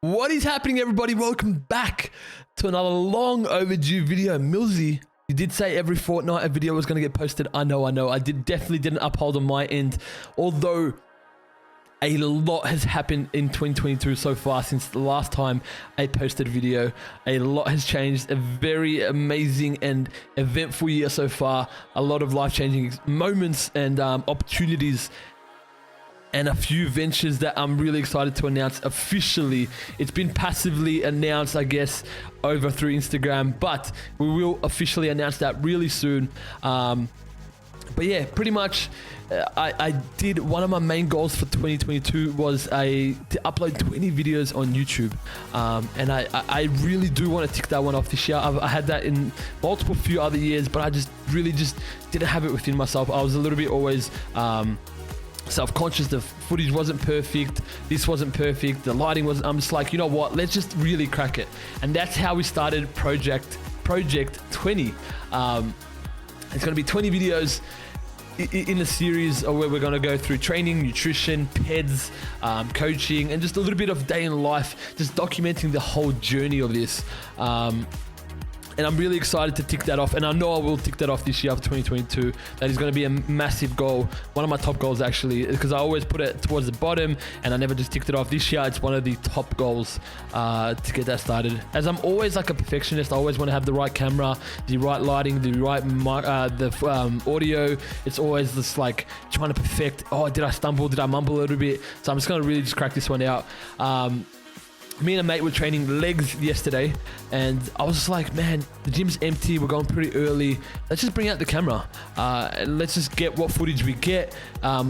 What is happening, everybody? Welcome back to another long overdue video. Milzzy, you did say every fortnight a video was going to get posted. I know. I definitely didn't uphold on my end, although a lot has happened in 2022 so far since the last time I posted a video. A lot has changed. A very amazing and eventful year so far. A lot of life-changing moments and opportunities, and a few ventures that I'm really excited to announce officially. It's been passively announced, I guess, over through Instagram, but we will officially announce that really soon. But yeah, pretty much I did, one of my main goals for 2022 was to upload 20 videos on YouTube, and I really do want to tick that one off this year. I had that in multiple few other years, but I just really didn't have it within myself. I was a little bit always self-conscious. The footage wasn't perfect, this wasn't perfect, the lighting wasn't. I'm just like, you know what, let's just really crack it. And that's how we started project 20. It's going to be 20 videos in a series where we're going to go through training, nutrition, PEDs, coaching, and just a little bit of day in life, just documenting the whole journey of this. And I'm really excited to tick that off. And I know I will tick that off this year for 2022. That is going to be a massive goal. One of my top goals, actually, because I always put it towards the bottom and I never just ticked it off. This year, it's one of the top goals to get that started. As I'm always like a perfectionist, I always want to have the right camera, the right lighting, the right audio. It's always just like trying to perfect. Oh, did I stumble? Did I mumble a little bit? So I'm just going to really just crack this one out. Me and a mate were training legs yesterday, and I was just like, man, the gym's empty, we're going pretty early, let's just bring out the camera, and let's just get what footage we get.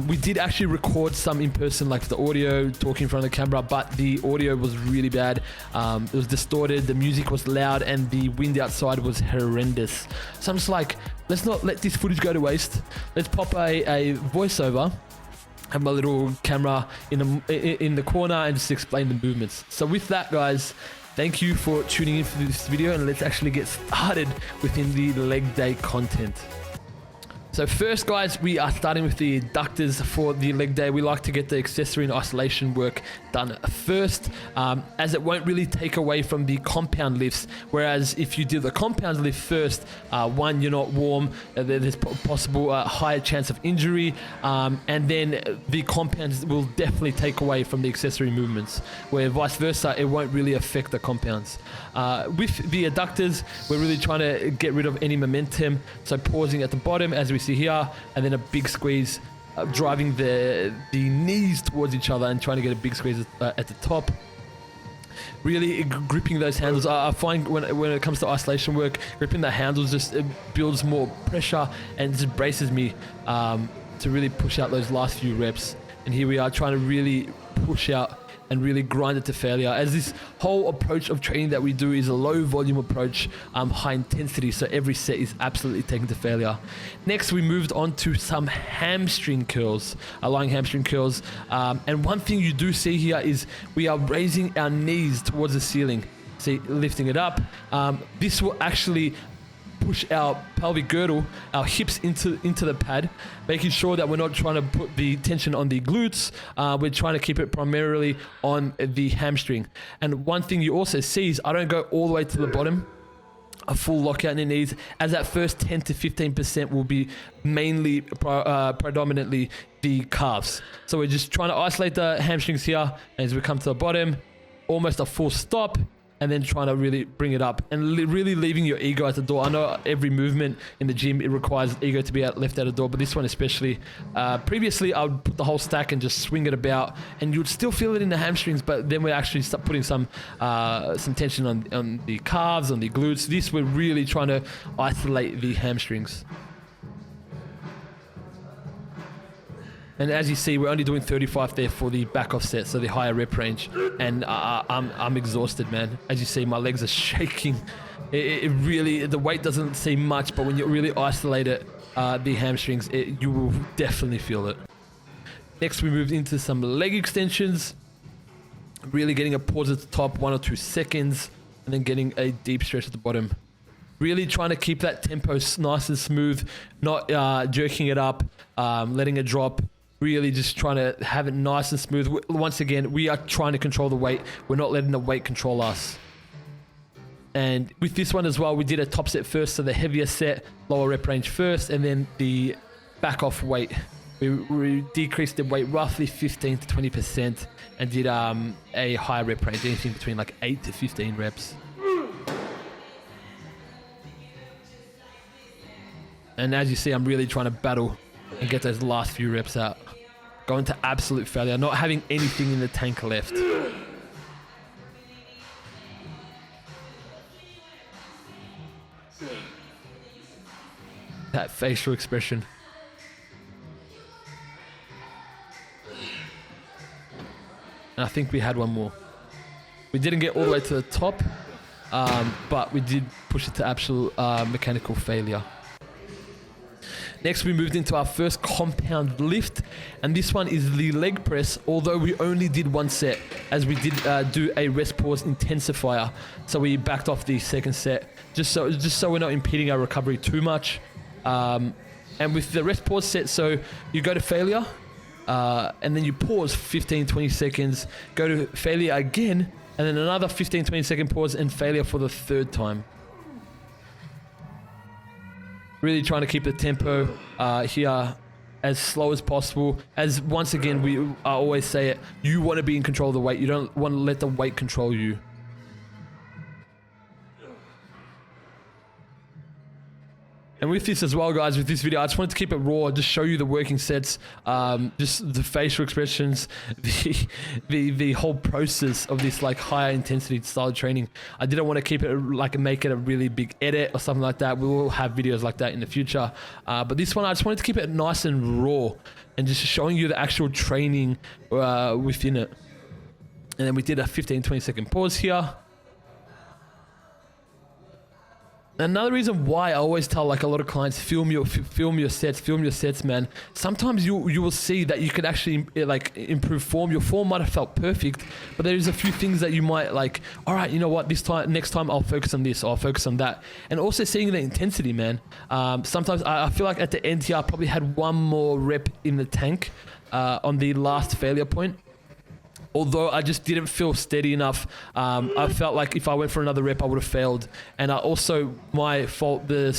We did actually record some in person, like the audio, talking in front of the camera, but the audio was really bad. It was distorted, the music was loud, and the wind outside was horrendous. So I'm just like, let's not let this footage go to waste. Let's pop a voiceover, have my little camera in the corner, and just explain the movements. So with that, guys, thank you for tuning in for this video, and let's actually get started within the leg day content. So first, guys, we are starting with the adductors for the leg day. We like to get the accessory and isolation work done first, as it won't really take away from the compound lifts. Whereas if you do the compound lift first, one, you're not warm, there's possible higher chance of injury, and then the compounds will definitely take away from the accessory movements, where vice versa, it won't really affect the compounds. With the adductors, we're really trying to get rid of any momentum, so pausing at the bottom as we see here, and then a big squeeze, driving the knees towards each other and trying to get a big squeeze at the top. Really gripping those handles. I find when it comes to isolation work, gripping the handles just builds more pressure and just braces me to really push out those last few reps. And here we are trying to really push out and really grind it to failure, as this whole approach of training that we do is a low volume approach, high intensity, so every set is absolutely taken to failure. Next, we moved on to some hamstring curls, lying hamstring curls, and one thing you do see here is we are raising our knees towards the ceiling, see, lifting it up. This will actually push our pelvic girdle, our hips into the pad, making sure that we're not trying to put the tension on the glutes. We're trying to keep it primarily on the hamstring. And one thing you also see is I don't go all the way to the bottom, a full lockout in the knees, as that first 10 to 15% will be mainly predominantly the calves. So we're just trying to isolate the hamstrings here, and as we come to the bottom, almost a full stop, and then trying to really bring it up and really leaving your ego at the door. I know every movement in the gym, it requires ego to be left at the door, but this one especially. Previously, I would put the whole stack and just swing it about, and you would still feel it in the hamstrings, but then we actually start putting some tension on the calves, on the glutes. This, we're really trying to isolate the hamstrings. And as you see, we're only doing 35 there for the back off set, so the higher rep range. And I'm exhausted, man. As you see, my legs are shaking. It really, the weight doesn't seem much, but when you really isolate it, the hamstrings, you will definitely feel it. Next, we moved into some leg extensions. Really getting a pause at the top, 1 or 2 seconds, and then getting a deep stretch at the bottom. Really trying to keep that tempo nice and smooth, not jerking it up, letting it drop. really just trying to have it nice and smooth. Once again, we are trying to control the weight. We're not letting the weight control us. And with this one as well, we did a top set first, so the heavier set, lower rep range first, and then the back off weight. We decreased the weight roughly 15 to 20% and did a higher rep range, anything between like 8 to 15 reps. And as you see, I'm really trying to battle and get those last few reps out. Going to absolute failure, not having anything in the tank left. That facial expression. And I think we had one more. We didn't get all the way to the top, but we did push it to absolute mechanical failure. Next, we moved into our first compound lift, and this one is the leg press, although we only did one set, as we did do a rest pause intensifier. So we backed off the second set, just so we're not impeding our recovery too much. And with the rest pause set, so you go to failure, and then you pause 15-20 seconds, go to failure again, and then another 15-20 second pause and failure for the third time. Really trying to keep the tempo here as slow as possible. As once again, I always say it, you want to be in control of the weight. You don't want to let the weight control you. And with this as well, guys, with this video, I just wanted to keep it raw, just show you the working sets, just the facial expressions, the whole process of this like higher intensity style training. I didn't want to keep it like make it a really big edit or something like that. We will have videos like that in the future. But this one, I just wanted to keep it nice and raw and just showing you the actual training within it. And then we did a 15-20 second pause here. Another reason why I always tell like a lot of clients, film your sets, man. Sometimes you will see that you can actually like improve form. Your form might have felt perfect, but there's a few things that you might like, all right, you know what, next time I'll focus on this, or I'll focus on that. And also seeing the intensity, man. Sometimes I feel like at the end here, I probably had one more rep in the tank on the last failure point. Although I just didn't feel steady enough. I felt like if I went for another rep, I would have failed. And also my fault, the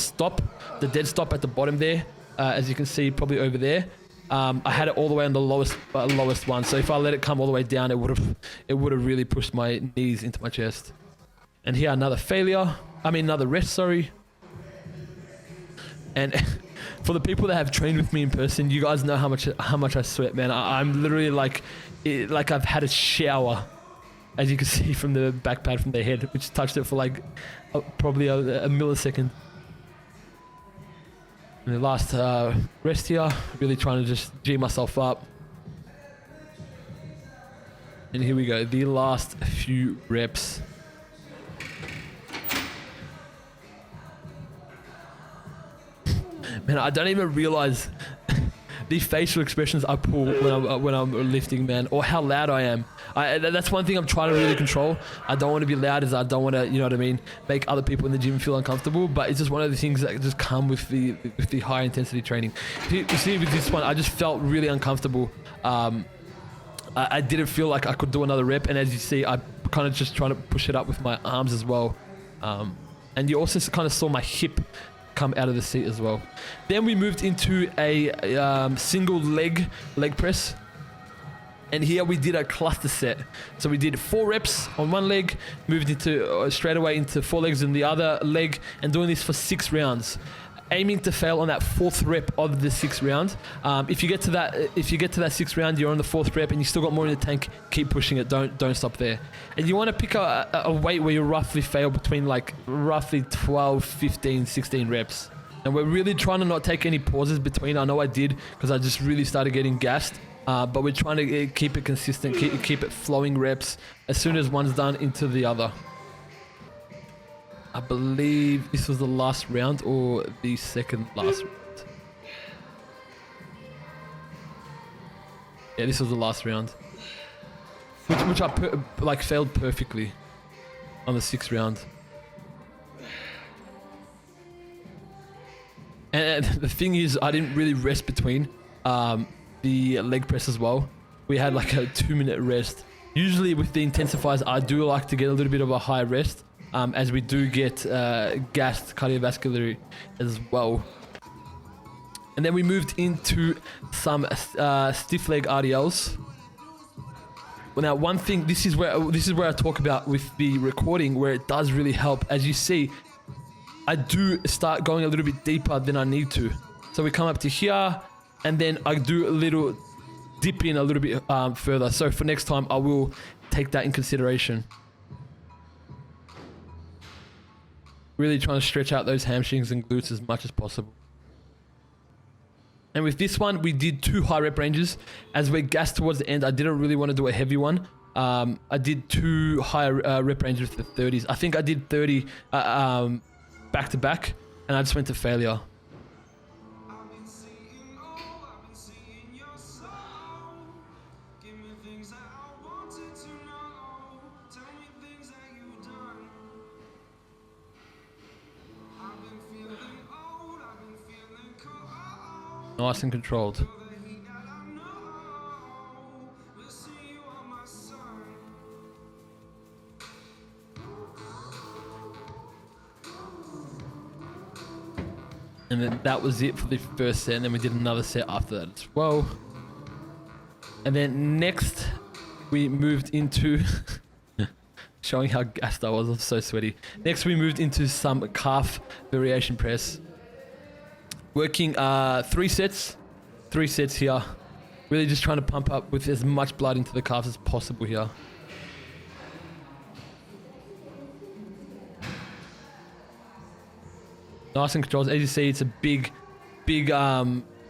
dead stop at the bottom there, as you can see probably over there, I had it all the way on the lowest one. So if I let it come all the way down, it would have really pushed my knees into my chest. And here another rest, sorry. And for the people that have trained with me in person, you guys know how much I sweat, man. I'm literally like I've had a shower, as you can see from the back pad from their head, which touched it for like probably a millisecond. And the last rest here, really trying to just G myself up. And here we go, the last few reps. Man, I don't even realize the facial expressions I pull when I'm lifting, man, or how loud I am. That's one thing I'm trying to really control. I don't want to be loud, as I don't want to, you know what I mean, make other people in the gym feel uncomfortable. But it's just one of the things that just come with the high intensity training. You see, with this one, I just felt really uncomfortable. I didn't feel like I could do another rep, and as you see, I kind of just trying to push it up with my arms as well. And you also kind of saw my hip come out of the seat as well. Then we moved into a single leg press, and here we did a cluster set. So we did 4 reps on one leg, moved into straight away into 4 legs in the other leg, and doing this for 6 rounds, aiming to fail on that 4th rep of the 6th round. If you get to that 6th round, you're on the 4th rep and you still got more in the tank, keep pushing it, don't stop there. And you want to pick a weight where you roughly fail between like roughly 12, 15, 16 reps. And we're really trying to not take any pauses between. I know I did, because I just really started getting gassed. But we're trying to keep it consistent, keep it flowing reps as soon as one's done into the other. I believe this was the last round or the second last round. Yeah, this was the last round, which I failed perfectly on the 6th round. And the thing is, I didn't really rest between. the leg press as well. We had like a 2-minute rest. Usually with the intensifiers, I do like to get a little bit of a high rest, as we do get gassed cardiovascularly as well. And then we moved into some stiff leg RDLs. Well, now one thing, this is where I talk about with the recording, where it does really help. As you see, I do start going a little bit deeper than I need to. So we come up to here, and then I do a little dip in a little bit further. So for next time, I will take that in consideration. Really trying to stretch out those hamstrings and glutes as much as possible. And with this one, we did 2 high rep ranges. As we're gassed towards the end, I didn't really want to do a heavy one. I did 2 high rep ranges with the 30s. I think I did 30 back to back, and I just went to failure. Nice and controlled. And then that was it for the first set, and then we did another set after that as well. And then next we moved into showing how gassed I was. I'm so sweaty. Next we moved into some calf variation press. Working 3 sets here. Really just trying to pump up with as much blood into the calves as possible here. Nice and controlled. As you see, it's a big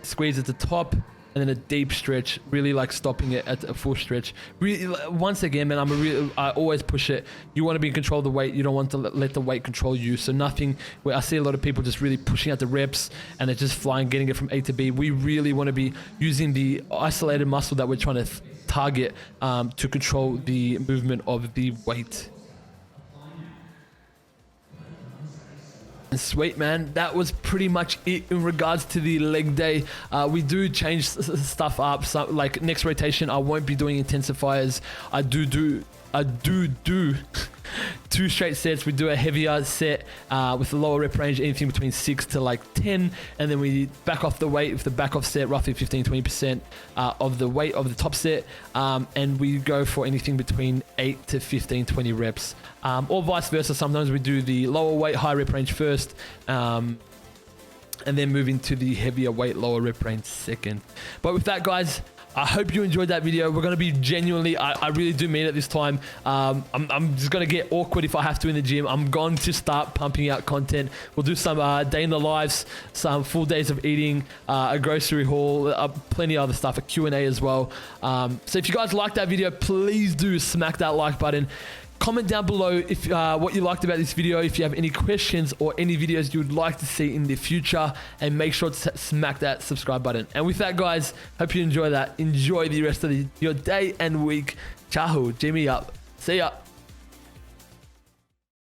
squeeze at the top, and then a deep stretch, really like stopping it at a full stretch. Really, once again, man, I always push it. You want to be in control of the weight. You don't want to let the weight control you. So nothing where I see a lot of people just really pushing out the reps and they're just flying, getting it from A to B. We really want to be using the isolated muscle that we're trying to target to control the movement of the weight. Sweet, man, that was pretty much it in regards to the leg day. We do change stuff up. So, like next rotation, I won't be doing intensifiers. I do 2 straight sets. We do a heavier set with a lower rep range, anything between 6 to like 10, and then we back off the weight with the back off set, roughly 15-20% of the weight of the top set, and we go for anything between 8 to 15-20 reps, or vice versa. Sometimes we do the lower weight high rep range first, and then move into the heavier weight lower rep range second. But with that, guys, I hope you enjoyed that video. We're going to be genuinely, I really do mean it this time. I'm just going to get awkward if I have to in the gym. I'm going to start pumping out content. We'll do some day in the lives, some full days of eating, a grocery haul, plenty of other stuff, a Q&A as well. So if you guys like that video, please do smack that like button. Comment down below if what you liked about this video, if you have any questions or any videos you would like to see in the future, and make sure to smack that subscribe button. And with that, guys, hope you enjoy that. Enjoy the rest of your day and week. Ciao, Jimmy up. See ya.